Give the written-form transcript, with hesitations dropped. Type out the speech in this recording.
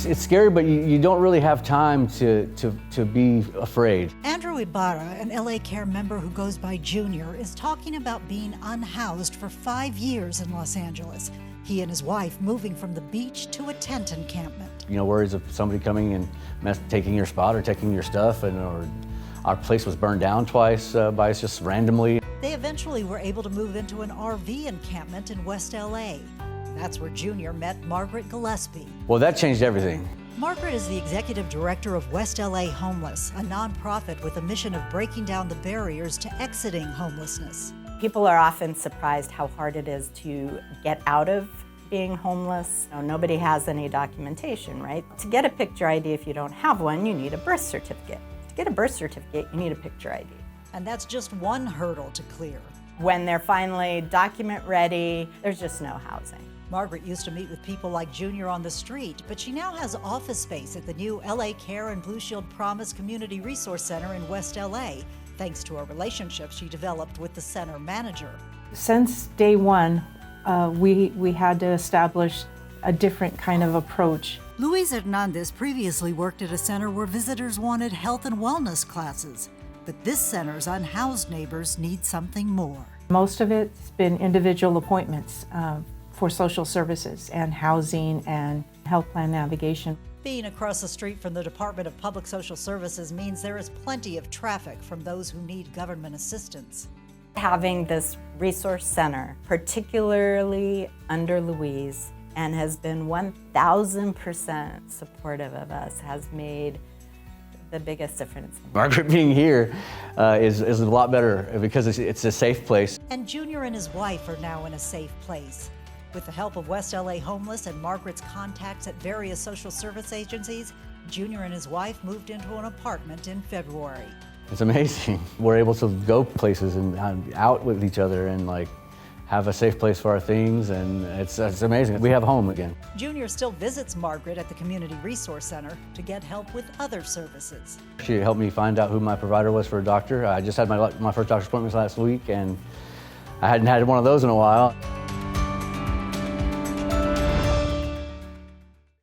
It's scary, but you don't really have time to be afraid. Andrew Ibarra, an L.A. Care member who goes by Junior, is talking about being unhoused for 5 years in Los Angeles. He and his wife moving from the beach to a tent encampment. Worries of somebody coming and taking your spot or taking your stuff, or our place was burned down twice by us just randomly. They eventually were able to move into an RV encampment in West L.A. That's where Junior met Margaret Gillespie. Well, that changed everything. Margaret is the executive director of West L.A. Homeless, a nonprofit with a mission of breaking down the barriers to exiting homelessness. People are often surprised how hard it is to get out of being homeless. Nobody has any documentation, right? To get a picture ID, if you don't have one, you need a birth certificate. To get a birth certificate, you need a picture ID. And that's just one hurdle to clear. When they're finally document ready, there's just no housing. Margaret used to meet with people like Junior on the street, but she now has office space at the new L.A. Care and Blue Shield Promise Community Resource Center in West L.A., thanks to a relationship she developed with the center manager. Since day one, we had to establish a different kind of approach. Luis Hernandez previously worked at a center where visitors wanted health and wellness classes, but this center's unhoused neighbors need something more. Most of it's been individual appointments for social services and housing and health plan navigation. Being across the street from the Department of Public Social Services means there is plenty of traffic from those who need government assistance. Having this resource center, particularly under Louise, and has been 1,000% supportive of us, has made the biggest difference. Margaret being here is a lot better because it's a safe place. And Junior and his wife are now in a safe place. With the help of West L.A. Homeless and Margaret's contacts at various social service agencies, Junior and his wife moved into an apartment in February. It's amazing. We're able to go places and out with each other and have a safe place for our things, and it's amazing. We have home again. Junior still visits Margaret at the Community Resource Center to get help with other services. She helped me find out who my provider was for a doctor. I just had my first doctor's appointment last week, and I hadn't had one of those in a while.